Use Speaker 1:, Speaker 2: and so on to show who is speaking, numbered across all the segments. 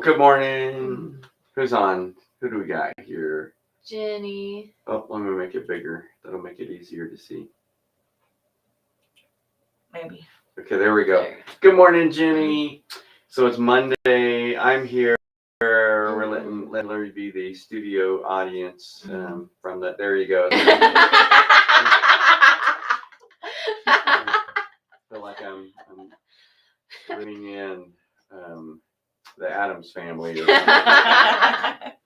Speaker 1: good morning. Who's on? Who do we got here?
Speaker 2: Jenny.
Speaker 1: Oh, let me make it bigger. That'll make it easier to see.
Speaker 3: Maybe.
Speaker 1: Okay, there we go.
Speaker 2: There.
Speaker 1: Good morning, Jenny. So it's Monday. I'm here. We're letting Larry be the studio audience from that. There you go. I feel like I'm living in the Addams family or something.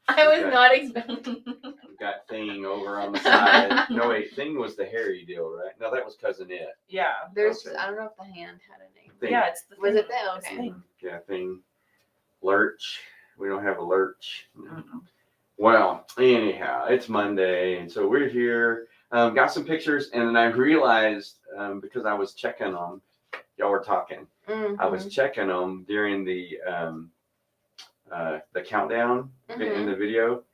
Speaker 2: I was not expecting.
Speaker 1: We've got Thing over on the side. No, wait, Thing was the hairy deal, right? No, that was Cousin It.
Speaker 3: Yeah.
Speaker 2: There's,
Speaker 1: Okay.
Speaker 2: I don't know if the hand had a name.
Speaker 1: Thing.
Speaker 3: Yeah, it's the
Speaker 2: Was
Speaker 3: thing.
Speaker 2: it that?
Speaker 3: It's the
Speaker 2: Okay.
Speaker 3: thing.
Speaker 1: Yeah, Thing. Lurch. We don't have a Lurch.
Speaker 3: Mm-mm.
Speaker 1: Well, anyhow, it's Monday, and so we're here. Got some pictures, and then I realized because I was checking them, y'all were talking.
Speaker 2: Mm-hmm.
Speaker 1: I was checking them during the countdown in the video.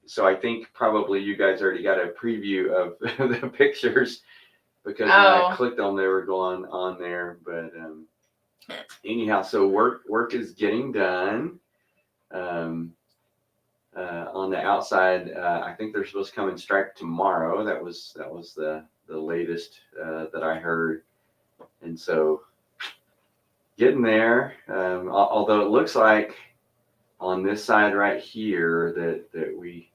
Speaker 1: So I think probably you guys already got a preview of the pictures because when I clicked them, they were going on there. But anyhow, so work is getting done. On the outside, I think they're supposed to come and strike tomorrow. That was the latest that I heard, and so getting there. Although it looks like on this side right here that we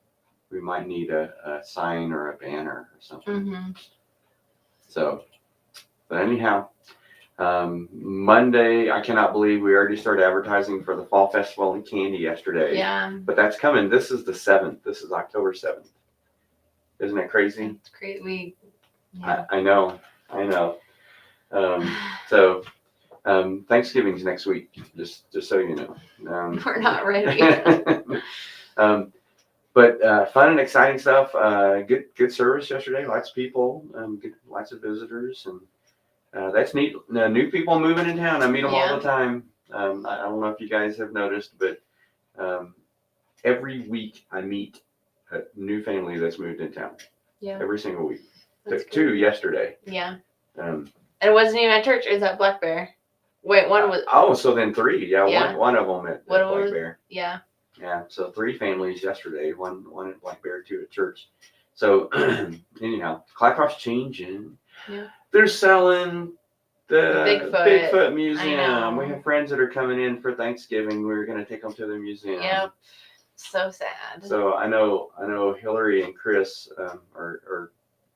Speaker 1: might need a sign or a banner or something.
Speaker 2: Mm-hmm.
Speaker 1: So, but anyhow, Monday, I cannot believe we already started advertising for the Fall Festival and Candy yesterday.
Speaker 2: Yeah.
Speaker 1: But that's coming. This is the 7th. This is October 7th. Isn't that crazy?
Speaker 2: It's great. Yeah.
Speaker 1: I know. So Thanksgiving's next week, just so you know.
Speaker 2: We're not ready.
Speaker 1: But fun and exciting stuff. Good service yesterday. Lots of people. Lots of visitors, and that's neat. New people moving in town. I meet them all the time. I don't know if you guys have noticed, but every week I meet a new family that's moved in town.
Speaker 2: Yeah.
Speaker 1: Every single week.
Speaker 2: That's
Speaker 1: Two
Speaker 2: good.
Speaker 1: yesterday.
Speaker 2: Yeah.
Speaker 1: And
Speaker 2: it wasn't even at church. It was at Black Bear. Wait, one was.
Speaker 1: So then 3. Yeah.
Speaker 2: Yeah.
Speaker 1: One of them at Black Bear.
Speaker 2: Yeah.
Speaker 1: Yeah, so 3 families yesterday, one at Black Bear, 2 at church. So anyhow, Clackawa's changing.
Speaker 2: Yeah.
Speaker 1: They're selling the Bigfoot Museum. We have friends that are coming in for Thanksgiving. We're going to take them to the museum.
Speaker 2: Yep. So sad.
Speaker 1: So I know Hillary and Chris are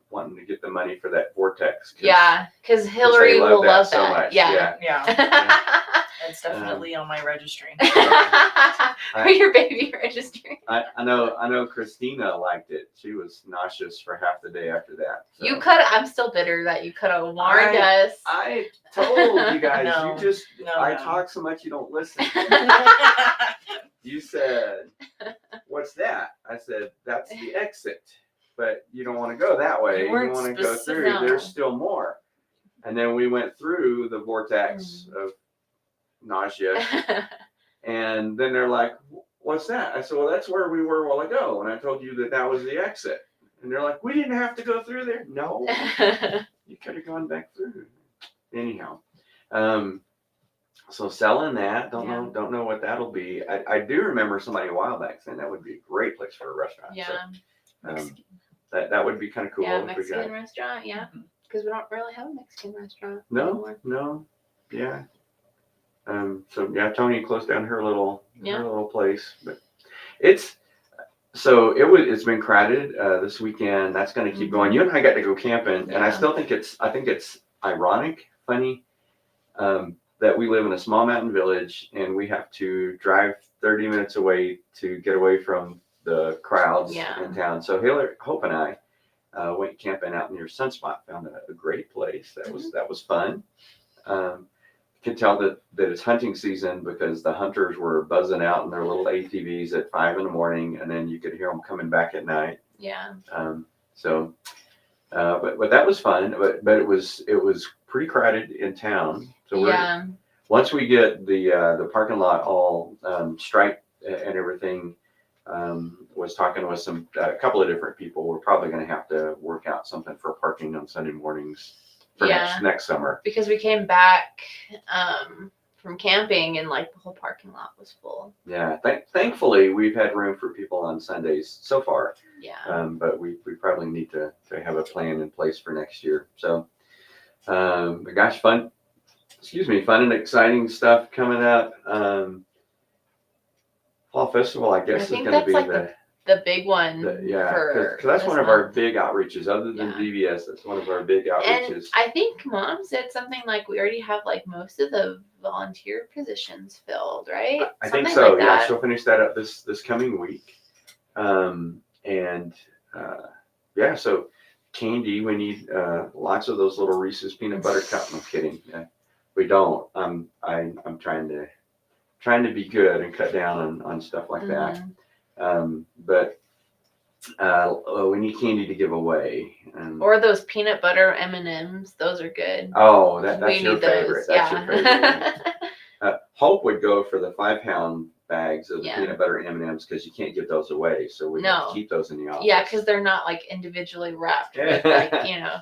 Speaker 1: wanting to get the money for that vortex.
Speaker 2: Yeah, because Hillary will love
Speaker 1: so
Speaker 2: that.
Speaker 1: much.
Speaker 2: Yeah.
Speaker 3: It's definitely on my registry.
Speaker 2: For your baby registry.
Speaker 1: I know Christina liked it. She was nauseous for half the day after that. So.
Speaker 2: I'm still bitter that you could have warned us.
Speaker 1: I told you guys,
Speaker 3: No.
Speaker 1: I talk so much you don't listen. You said, "What's that?" I said, "That's the exit." But you don't want to go that way. You want to go through.
Speaker 2: No.
Speaker 1: There's still more. And then we went through the vortex of nausea. And then they're like, "What's that?" I said, "Well, that's where we were a while ago. And I told you that was the exit." And they're like, "We didn't have to go through there." No, you could have gone back through. Anyhow, so selling that. Don't know what that'll be. I do remember somebody a while back saying that would be a great place for a restaurant.
Speaker 2: Yeah.
Speaker 1: So, that would be kind of cool.
Speaker 2: Yeah,
Speaker 1: if
Speaker 2: Mexican restaurant. Yeah, because we don't really have a Mexican restaurant anymore.
Speaker 1: No. Yeah. So yeah, Tony closed down her little place, but it's been crowded this weekend. That's going to keep going. You and I got to go camping, and I still think it's ironic, funny, that we live in a small mountain village and we have to drive 30 minutes away to get away from the crowds in town. So Hope and I went camping out near Sunspot, found a great place. That was fun. Could tell that it's hunting season because the hunters were buzzing out in their little ATVs at 5 a.m, and then you could hear them coming back at night.
Speaker 2: Yeah.
Speaker 1: But that was fun. But it was pretty crowded in town. So once we get the parking lot all striped and everything, was talking with a couple of different people. We're probably going to have to work out something for parking on Sunday mornings for next summer.
Speaker 2: Because we came back from camping, and like the whole parking lot was full.
Speaker 1: Yeah. Thankfully, we've had room for people on Sundays so far.
Speaker 2: Yeah.
Speaker 1: But we probably need to have a plan in place for next year. So, but gosh, fun and exciting stuff coming up. Fall Festival, I guess,
Speaker 2: I
Speaker 1: is
Speaker 2: think
Speaker 1: going to
Speaker 2: that's
Speaker 1: be
Speaker 2: like the big one.
Speaker 1: because
Speaker 2: for
Speaker 1: that's
Speaker 2: this
Speaker 1: one of our
Speaker 2: month.
Speaker 1: big outreaches. Other than
Speaker 2: Yeah.
Speaker 1: VBS, that's one of our big outreaches.
Speaker 2: And I think Mom said something like we already have like most of the volunteer positions filled, right?
Speaker 1: I
Speaker 2: Something
Speaker 1: think so.
Speaker 2: like
Speaker 1: Yeah,
Speaker 2: that.
Speaker 1: she'll finish that up this coming week. And yeah, so candy, we need lots of those little Reese's peanut butter cup. No kidding. We don't. I'm trying to be good and cut down on stuff like that. But we need candy to give away.
Speaker 2: Or those peanut butter M&Ms. Those are good.
Speaker 1: Oh, that's
Speaker 2: We
Speaker 1: your
Speaker 2: need
Speaker 1: favorite.
Speaker 2: those.
Speaker 1: That's
Speaker 2: Yeah.
Speaker 1: your favorite. Hope would go for the 5-pound bags of the
Speaker 2: Yeah.
Speaker 1: peanut butter M&Ms because you can't give those away. So we have to keep those in the office.
Speaker 2: Yeah, because they're not like individually wrapped with like,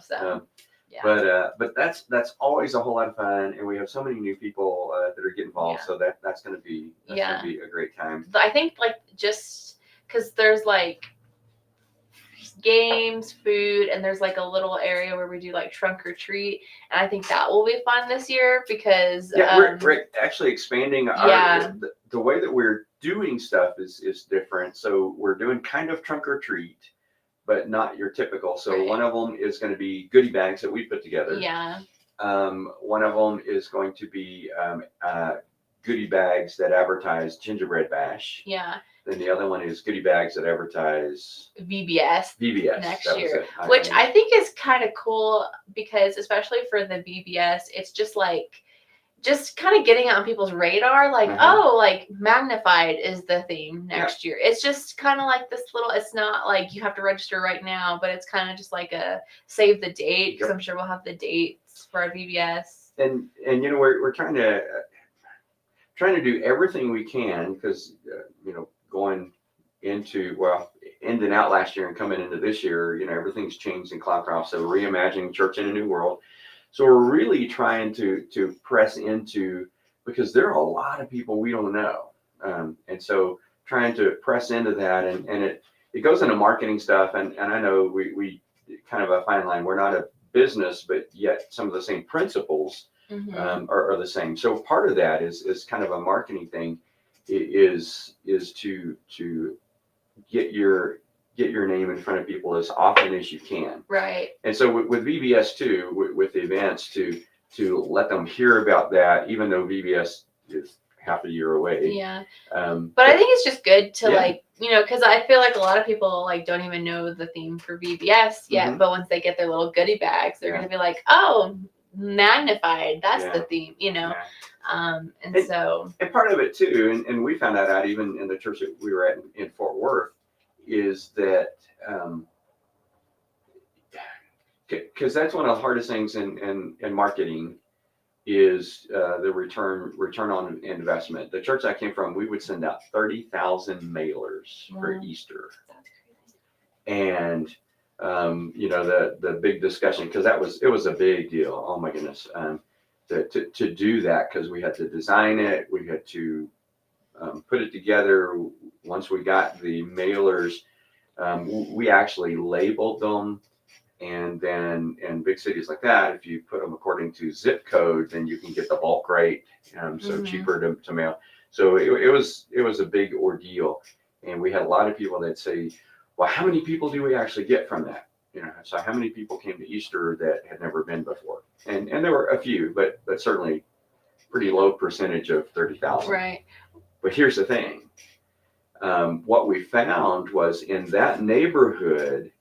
Speaker 2: so. Yeah.
Speaker 1: But that's always a whole lot of fun, and we have so many new people that are getting involved.
Speaker 2: Yeah.
Speaker 1: So that's gonna be a great time.
Speaker 2: I think like just because there's like games, food, and there's like a little area where we do like trunk or treat, and I think that will be fun this year because
Speaker 1: we're actually expanding
Speaker 2: Yeah.
Speaker 1: the way that we're doing stuff is different. So we're doing kind of trunk or treat, but not your typical. So
Speaker 2: Right.
Speaker 1: one of them is going to be goodie bags that we put together.
Speaker 2: Yeah.
Speaker 1: One of them is going to be goodie bags that advertise gingerbread bash.
Speaker 2: Yeah.
Speaker 1: Then the other one is goodie bags that advertise
Speaker 2: VBS
Speaker 1: next
Speaker 2: year, which I think is kind of cool because especially for the VBS, it's just kind of getting on people's radar, like, oh, like Magnified is the theme next year. It's just kind of like this little, it's not like you have to register right now, but it's kind of just like a save the date because I'm sure we'll have the dates for our VBS.
Speaker 1: And we're trying to do everything we can because going in and out last year and coming into this year, everything's changed in Cloudcroft. So reimagining church in a new world. So we're really trying to press into, because there are a lot of people we don't know. And so trying to press into that, and it goes into marketing stuff. And I know we kind of a fine line. We're not a business, but yet some of the same principles are the same. So part of that is kind of a marketing thing, is to get your name in front of people as often as you can.
Speaker 2: Right.
Speaker 1: And so with VBS too, with the events, to let them hear about that, even though VBS is half a year away.
Speaker 2: Yeah. But I think it's just good to because I feel like a lot of people like don't even know the theme for VBS yet, but once they get their little goodie bags, they're gonna be like, oh, Magnified, that's the theme, And
Speaker 1: part of it too, and we found that out even in the church that we were at in Fort Worth, is that because that's one of the hardest things in marketing is the return on investment. The church I came from, we would send out 30,000 mailers for Easter.
Speaker 2: That's crazy.
Speaker 1: And the big discussion, because it was a big deal. Oh my goodness, to do that, because we had to design it, we had to put it together. Once we got the mailers, we actually labeled them. And then in big cities like that, if you put them according to zip code, then you can get the bulk rate, so cheaper to mail. So it was a big ordeal, and we had a lot of people that say, "Well, how many people do we actually get from that?" So how many people came to Easter that had never been before? And there were a few, but certainly pretty low percentage of 30,000.
Speaker 2: Right.
Speaker 1: But here's the thing: what we found was in that neighborhood,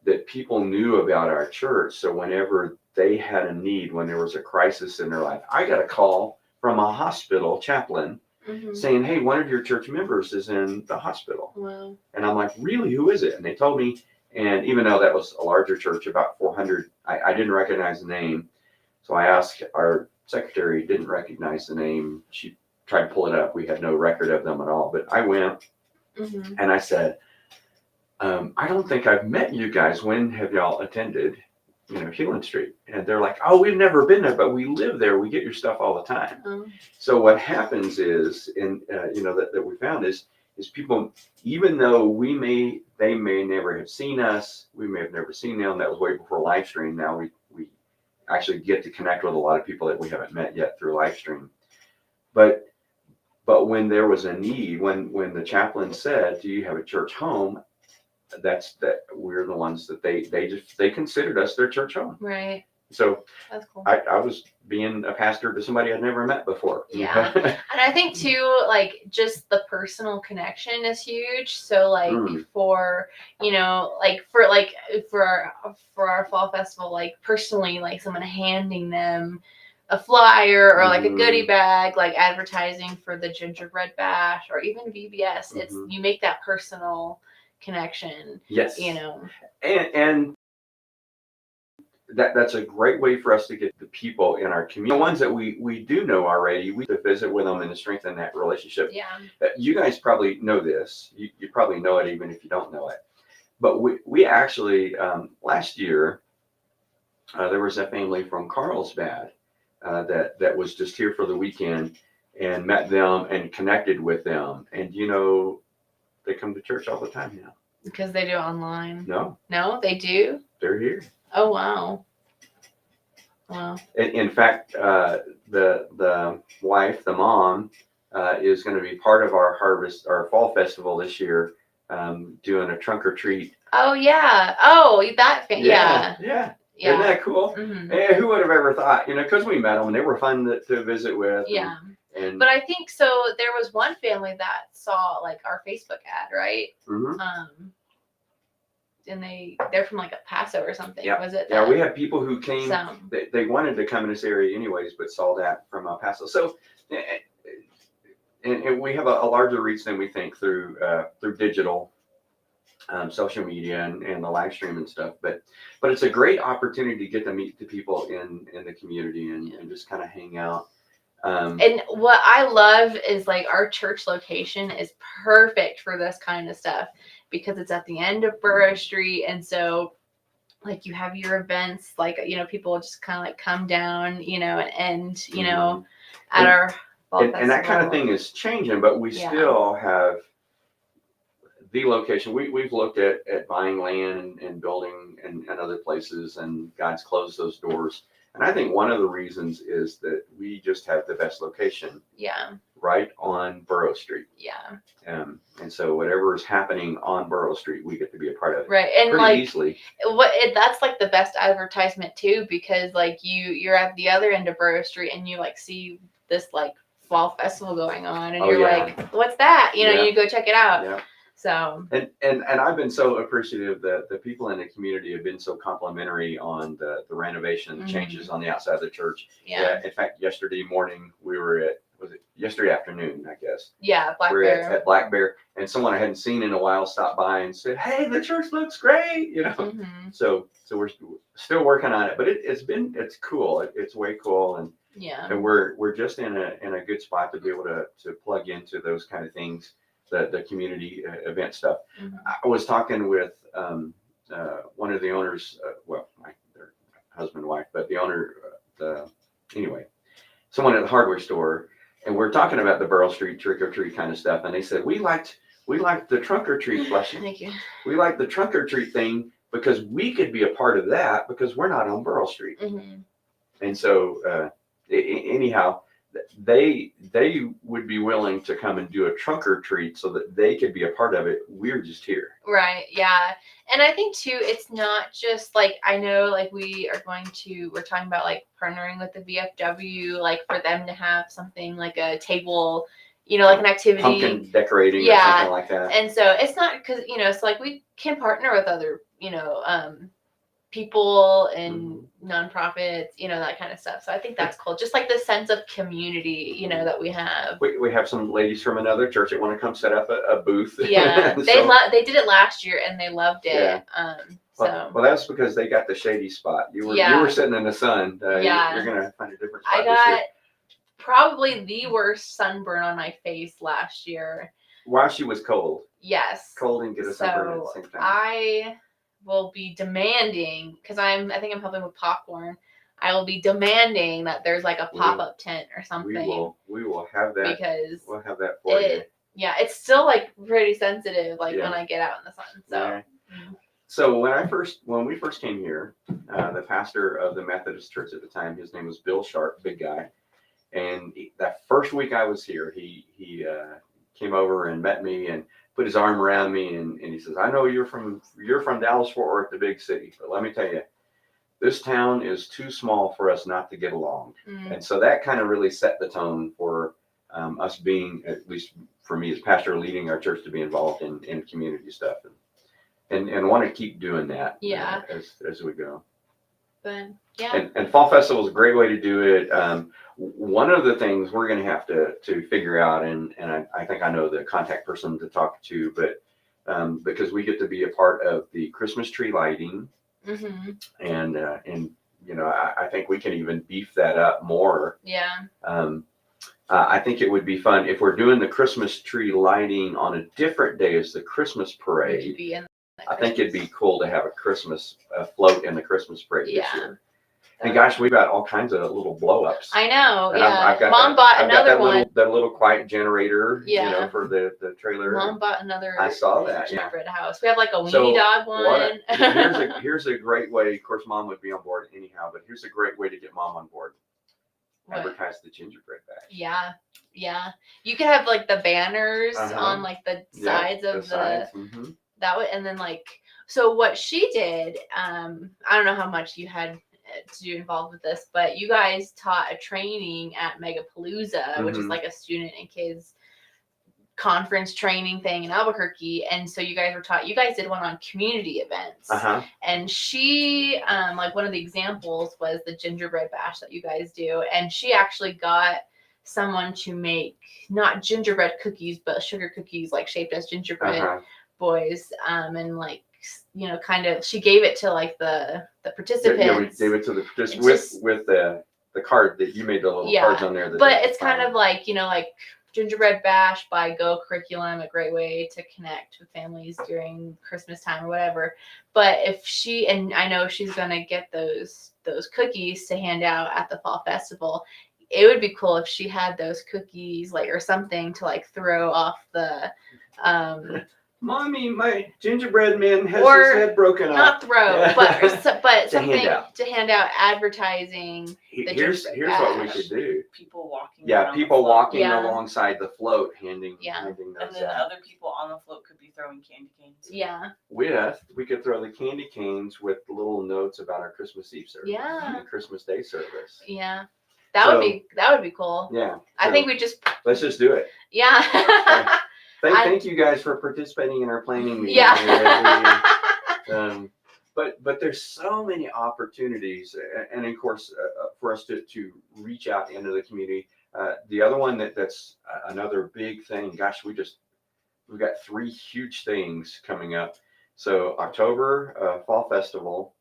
Speaker 1: that people knew about our church. So whenever they had a need, when there was a crisis in their life, I got a call from a hospital chaplain saying, "Hey, one of your church members is in the hospital."
Speaker 2: Wow.
Speaker 1: And I'm like, "Really? Who is it?" And they told me. And even though that was a larger church, about 400, I didn't recognize the name. So I asked our secretary, didn't recognize the name. She tried to pull it up. We had no record of them at all. But I went and I said, "I don't think I've met you guys. When have y'all attended?" Hewlin Street. And they're like, oh, we've never been there, but we live there. We get your stuff all the time.
Speaker 2: Um,
Speaker 1: So what happens is, that we found is people, even though they may never have seen us, we may have never seen them. That was way before live stream. Now we actually get to connect with a lot of people that we haven't met yet through live stream. But when there was a need, when the chaplain said, do you have a church home? That we're the ones that they considered us their church home.
Speaker 2: right.
Speaker 1: So
Speaker 2: That's cool.
Speaker 1: I was being a pastor to somebody I'd never met before.
Speaker 2: Yeah. And I think too, like just the personal connection is huge. So like for our fall festival, like personally, like someone handing them a flyer or like a goodie bag, like advertising for the gingerbread bash or even VBS, it's you make that personal connection.
Speaker 1: Yes. And that's a great way for us to get the people in our community, the ones that we do know already, we to visit with them and to strengthen that relationship.
Speaker 2: Yeah.
Speaker 1: You guys probably know this. You probably know it even if you don't know it. But we actually, last year, there was a family from Carlsbad that was just here for the weekend and met them and connected with them. And they come to church all the time now.
Speaker 2: Because they do it online.
Speaker 1: No,
Speaker 2: they do.
Speaker 1: they're here.
Speaker 2: Oh wow. Wow.
Speaker 1: In fact, the wife, the mom, is going to be part of our fall festival this year, doing a trunk or treat.
Speaker 2: Oh yeah. Oh, yeah.
Speaker 1: Yeah. Isn't that cool?
Speaker 2: Mm-hmm.
Speaker 1: Hey, who would have ever thought? Because we met them and they were fun to visit with.
Speaker 2: Yeah.
Speaker 1: And
Speaker 2: but I think so. There was one family that saw like our Facebook ad, right? And they're from like El Paso or something.
Speaker 1: Yeah.
Speaker 2: Was it?
Speaker 1: Yeah, we have people who came.
Speaker 2: So.
Speaker 1: They wanted to come in this area anyways, but saw that from El Paso. So, and we have a larger reach than we think through digital, social media, and the live stream and stuff. But it's a great opportunity to get to meet the people in the community and just kind of hang out.
Speaker 2: And what I love is like our church location is perfect for this kind of stuff because it's at the end of Burrow Street. And so like you have your events, like, people just kind of like come down, and end, at our fall festival.
Speaker 1: And that kind of thing is changing, but we still have the location. We've looked at buying land and building and other places, and God's closed those doors. And I think one of the reasons is that we just have the best location.
Speaker 2: Yeah.
Speaker 1: Right on Burrow Street.
Speaker 2: Yeah.
Speaker 1: And so whatever is happening on Burrow Street, we get to be a part of it.
Speaker 2: Right. And
Speaker 1: pretty easily.
Speaker 2: That's like the best advertisement too, because like you're at the other end of Burrow Street and you like see this like fall festival going on and you're like, what's that? You go check it out.
Speaker 1: Yeah.
Speaker 2: So
Speaker 1: and I've been so appreciative that the people in the community have been so complimentary on the renovation, the changes on the outside of the church.
Speaker 2: Yeah.
Speaker 1: In fact, yesterday morning we were yesterday afternoon, I guess.
Speaker 2: Yeah, Black
Speaker 1: we're
Speaker 2: Bear.
Speaker 1: At Black Bear, and someone I hadn't seen in a while stopped by and said, "Hey, the church looks great," So we're still working on it, but it's cool. It's way cool, and we're just in a good spot to be able to plug into those kind of things. The community event stuff. I was talking with one of the owners, their husband and wife, but the owner, someone at the hardware store, and we're talking about the Burrow Street trick or treat kind of stuff, and they said we liked the trunk or treat flushing.
Speaker 2: Thank you.
Speaker 1: We liked the trunk or treat thing because we could be a part of that because we're not on Burrow Street. And so anyhow. They would be willing to come and do a trunk or treat so that they could be a part of it. We're just here.
Speaker 2: Right. Yeah. And I think too, it's not just like, I know like we're talking about like partnering with the VFW, like for them to have something like a table, like an activity.
Speaker 1: Pumpkin decorating or something like that.
Speaker 2: And so it's not because, so like we can partner with other, people and nonprofits, that kind of stuff. So I think that's cool. Just like the sense of community, that we have.
Speaker 1: We have some ladies from another church that want to come set up a booth.
Speaker 2: Yeah, they did it last year and they loved it.
Speaker 1: Yeah. Well, that's because they got the shady spot. You were sitting in the sun. You're gonna find a different spot.
Speaker 2: I got probably the worst sunburn on my face last year.
Speaker 1: While she was cold.
Speaker 2: Yes.
Speaker 1: Cold and get a sunburn at the same time.
Speaker 2: will be demanding, because I think I'm helping with popcorn. I will be demanding that there's like a pop-up tent or something.
Speaker 1: We will have that.
Speaker 2: Because
Speaker 1: we'll have that for you.
Speaker 2: Yeah, it's still like pretty sensitive, like
Speaker 1: Yeah.
Speaker 2: when I get out in the sun. So.
Speaker 1: Yeah. So when we first came here, the pastor of the Methodist church at the time, his name was Bill Sharp, big guy, and that first week I was here, he came over and met me and put his arm around me and he says, "I know you're from Dallas Fort Worth, the big city, but let me tell you, this town is too small for us not to get along." And so that kind of really set the tone for us being, at least for me as pastor, leading our church to be involved in community stuff. And want to keep doing that as we go.
Speaker 2: But yeah.
Speaker 1: And Fall Festival is a great way to do it. One of the things we're going to have to figure out, and I think I know the contact person to talk to, but because we get to be a part of the Christmas tree lighting, and you know, I think we can even beef that up more.
Speaker 2: Yeah.
Speaker 1: I think it would be fun if we're doing the Christmas tree lighting on a different day as the Christmas parade. I think it'd be cool to have a Christmas float in the Christmas parade this year. And gosh, we've got all kinds of little blow ups.
Speaker 2: I know.
Speaker 1: And
Speaker 2: yeah.
Speaker 1: I've got
Speaker 2: Mom bought another one.
Speaker 1: That little quiet generator, you know, for the trailer.
Speaker 2: Mom bought another.
Speaker 1: I saw that.
Speaker 2: Gingerbread house. We have like a weenie dog one.
Speaker 1: Here's a great way. Of course, Mom would be on board anyhow, but here's a great way to get Mom on board. Advertise the gingerbread bash.
Speaker 2: Yeah. Yeah. You could have like the banners on like the sides of the that would, and then like, so what she did, I don't know how much you had to do involved with this, but you guys taught a training at Megapalooza, which is like a student and kids conference training thing in Albuquerque. And so you guys did one on community events. And she, like one of the examples was the gingerbread bash that you guys do. And she actually got someone to make not gingerbread cookies, but sugar cookies like shaped as gingerbread boys. And like, you know, kind of, she gave it to like the participants.
Speaker 1: Yeah, we gave it to the participants with the card that you made, the little cards on there.
Speaker 2: But it's kind of like, you know, like Gingerbread Bash by Go Curriculum, a great way to connect with families during Christmas time or whatever. But if she, and I know she's going to get those cookies to hand out at the Fall Festival, it would be cool if she had those cookies like or something to like throw off the
Speaker 1: Mommy, my gingerbread man has his head broken off.
Speaker 2: Not throw, but something to hand out advertising.
Speaker 1: Here's what we could do.
Speaker 3: People walking.
Speaker 1: Yeah, people walking alongside the float, handing those
Speaker 3: and then other people on the float could be throwing candy canes.
Speaker 2: Yeah.
Speaker 1: We could throw the candy canes with little notes about our Christmas Eve service.
Speaker 2: Yeah.
Speaker 1: And Christmas Day service.
Speaker 2: Yeah. That would be cool.
Speaker 1: Yeah.
Speaker 2: I think
Speaker 1: let's just do it.
Speaker 2: Yeah.
Speaker 1: Thank you guys for participating in our planning meeting.
Speaker 2: Yeah.
Speaker 1: But there's so many opportunities, and of course, for us to reach out into the community. The other one that's another big thing. Gosh, we've got 3 huge things coming up. So October, Fall Festival.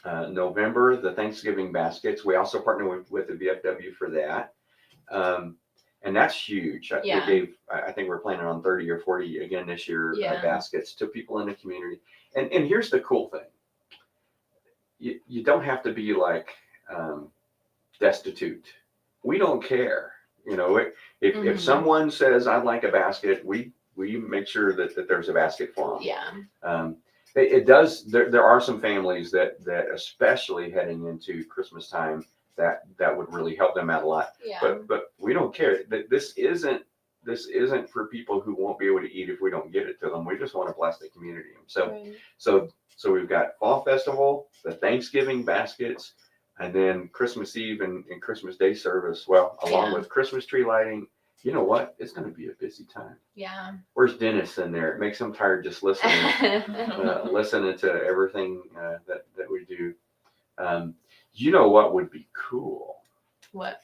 Speaker 1: November, the Thanksgiving baskets. We also partner with the VFW for that. And that's huge. I think we're planning on 30 or 40 again this year baskets to people in the community. And here's the cool thing. You don't have to be like destitute. We don't care. You know, if someone says I'd like a basket, we make sure that there's a basket for them.
Speaker 2: Yeah.
Speaker 1: It does. There are some families that especially heading into Christmas time that would really help them out a lot.
Speaker 2: Yeah.
Speaker 1: But we don't care. This isn't for people who won't be able to eat if we don't get it to them. We just want to bless the community. So we've got Fall Festival, the Thanksgiving baskets, and then Christmas Eve and Christmas Day service. Well, along with Christmas tree lighting. You know what? It's going to be a busy time.
Speaker 2: Yeah.
Speaker 1: Where's Dennis in there? It makes him tired just listening to everything that we do. You know what would be cool?
Speaker 2: What?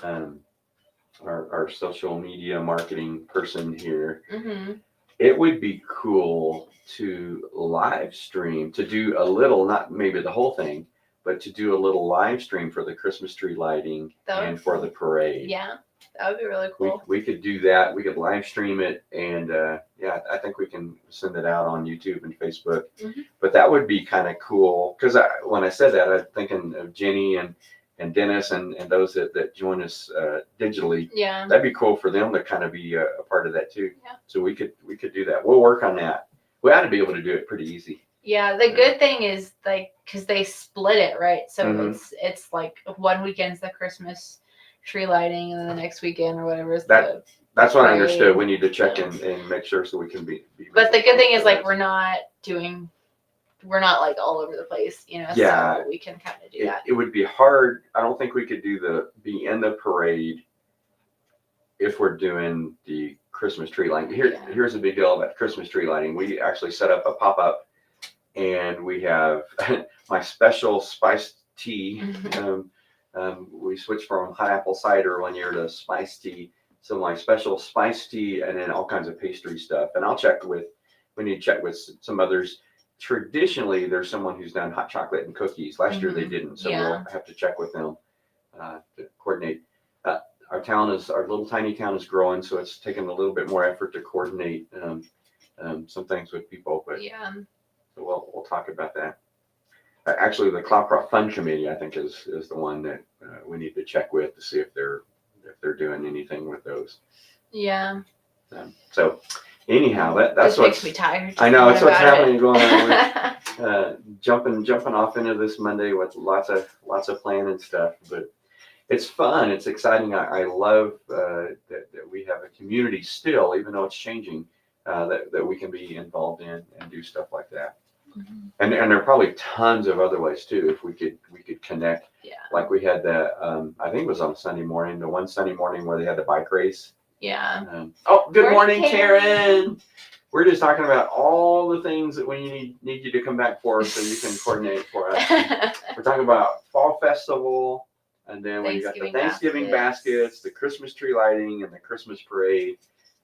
Speaker 1: Our social media marketing person here.
Speaker 2: Mm-hmm.
Speaker 1: It would be cool to live stream, to do a little, not maybe the whole thing, but to do a little live stream for the Christmas tree lighting
Speaker 2: That would
Speaker 1: and for the parade.
Speaker 2: Yeah, that would be really cool.
Speaker 1: We could do that. We could live stream it, and I think we can send it out on YouTube and Facebook.
Speaker 2: Mhm.
Speaker 1: But that would be kind of cool, because when I said that, I'm thinking of Jenny and Dennis and those that join us digitally.
Speaker 2: Yeah.
Speaker 1: That'd be cool for them to kind of be a part of that too.
Speaker 2: Yeah.
Speaker 1: So we could do that. We'll work on that. We ought to be able to do it pretty easy.
Speaker 2: Yeah, the good thing is like because they split it, right? So
Speaker 1: Mhm.
Speaker 2: it's like one weekend's the Christmas tree lighting, and then the next weekend or whatever is
Speaker 1: That- That's what I
Speaker 2: Parade.
Speaker 1: understood. We need to check
Speaker 2: Yeah.
Speaker 1: and make sure so we can be.
Speaker 2: But the good thing is like
Speaker 1: we're
Speaker 2: we're not like all over the place,
Speaker 1: Yeah.
Speaker 2: so we can kind of do that.
Speaker 1: It would be hard. I don't think we could be in the parade if we're doing the Christmas tree lighting. Here's the big deal about Christmas tree lighting. We actually set up a pop-up, and we have my special spiced tea. We switched from hot apple cider one year to spiced tea. So my special spiced tea, and then all kinds of pastry stuff. And we need to check with some others. Traditionally, there's someone who's done hot chocolate and cookies. Last year they didn't, so
Speaker 2: Yeah.
Speaker 1: we'll have to check with them to coordinate. Our little tiny town is growing, so it's taken a little bit more effort to coordinate some things with people. But
Speaker 2: Yeah.
Speaker 1: so we'll talk about that. Actually, the Cloudcroft Fund Committee, I think, is the one that we need to check with to see if they're doing anything with those.
Speaker 2: Yeah.
Speaker 1: So anyhow, that's
Speaker 2: Just
Speaker 1: what's
Speaker 2: makes me tired.
Speaker 1: I know it's
Speaker 2: thinking
Speaker 1: what's
Speaker 2: about
Speaker 1: happening
Speaker 2: it.
Speaker 1: going on. Jumping off into this Monday with lots of planning and stuff, but it's fun. It's exciting. I love that we have a community still, even though it's changing, that we can be involved in and do stuff like that.
Speaker 2: Mhm.
Speaker 1: And there are probably tons of other ways too. If we could connect,
Speaker 2: Yeah.
Speaker 1: like we had I think it was on Sunday morning, the one Sunday morning where they had the bike race.
Speaker 2: Yeah.
Speaker 1: Good
Speaker 2: Morning,
Speaker 1: morning,
Speaker 2: Karen.
Speaker 1: Karen. We're just talking about all the things that we need you to come back for, so you can coordinate for us. We're talking about Fall Festival, and then we got the Thanksgiving baskets, the Christmas tree lighting, and the Christmas parade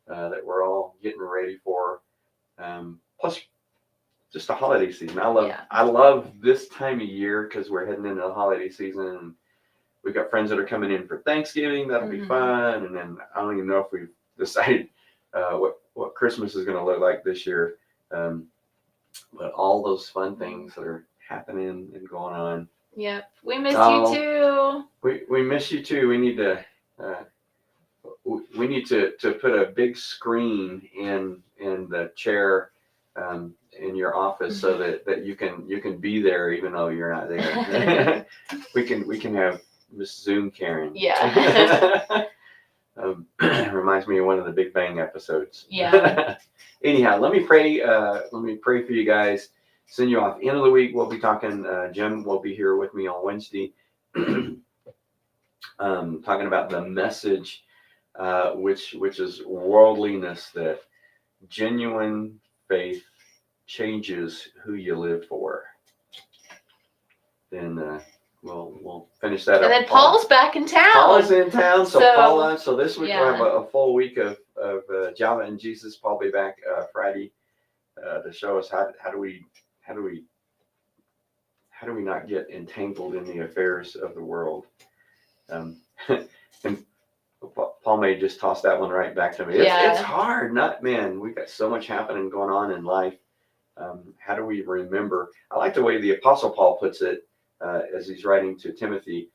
Speaker 1: that we're all getting ready for. Plus, just the holiday season. I love this time of year because we're heading into the holiday season. And we've got friends that are coming in for Thanksgiving. That'll be fun. And then I don't even know if we've decided what Christmas is going to look like this year. But all those fun things that are happening and going on.
Speaker 2: Yep. We miss you too.
Speaker 1: We miss you too. We need to put a big screen in the chair in your office so that you can be there even though you're not there. we can have Miss Zoom Karen.
Speaker 2: Yeah.
Speaker 1: Reminds me of one of the Big Bang episodes.
Speaker 2: Yeah.
Speaker 1: Anyhow, let me pray for you guys. Send you off. End of the week, we'll be talking. Jim will be here with me on Wednesday, talking about the message, which is worldliness, that genuine faith changes who you live for. Then we'll finish that up.
Speaker 2: And then Paul's back in town.
Speaker 1: Paul's in town, so Paula. So this week we'll have
Speaker 2: Yeah.
Speaker 1: a full week of Java and Jesus. Paul will be back Friday to show us how do we not get entangled in the affairs of the world. And Paul may just toss that one right back to me. It's hard. We got so much happening going on in life. How do we remember? I like the way the Apostle Paul puts it as he's writing to Timothy.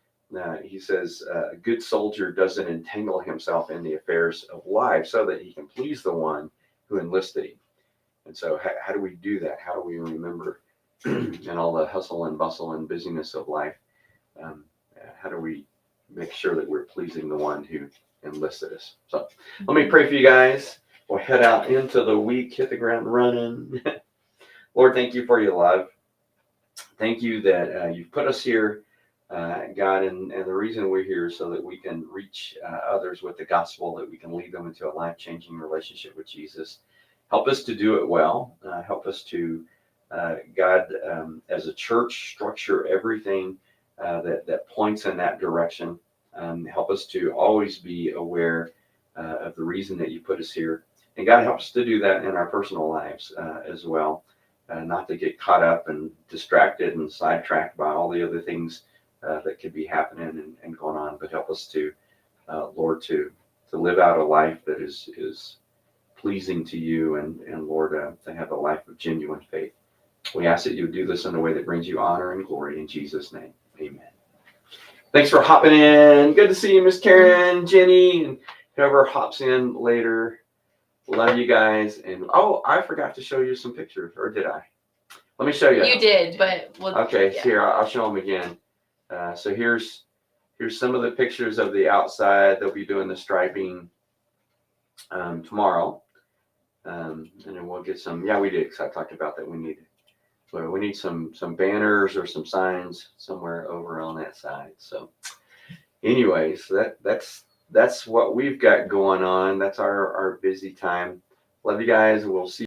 Speaker 1: He says, a good soldier doesn't entangle himself in the affairs of life so that he can please the one who enlisted him. And so how do we do that? How do we remember in all the hustle and bustle and busyness of life? How do we make sure that we're pleasing the one who enlisted us? So let me pray for you guys. We'll head out into the week, hit the ground running. Lord, thank you for your love. Thank you that you've put us here, God, and the reason we're here is so that we can reach others with the gospel, that we can lead them into a life-changing relationship with Jesus. Help us to do it well. Help us to, God, as a church, structure everything that points in that direction. Help us to always be aware of the reason that you put us here. And God, help us to do that in our personal lives as well. not to get caught up and distracted and sidetracked by all the other things that could be happening and going on, but help us to, Lord, to live out a life that is pleasing to you, and Lord, to have a life of genuine faith. We ask that you would do this in a way that brings you honor and glory in Jesus' name. Amen. Thanks for hopping in. Good to see you, Miss Karen, Jenny, and whoever hops in later. Love you guys. And oh, I forgot to show you some pictures, or did I? Let me show you.
Speaker 2: You did, but
Speaker 1: Okay,
Speaker 2: yeah.
Speaker 1: here, I'll show them again. So here's some of the pictures of the outside. They'll be doing the striping tomorrow. And then we'll get some, yeah, we did, because I talked about that. We need some banners or some signs somewhere over on that side. So anyways, that's what we've got going on. That's our busy time. Love you guys, and we'll see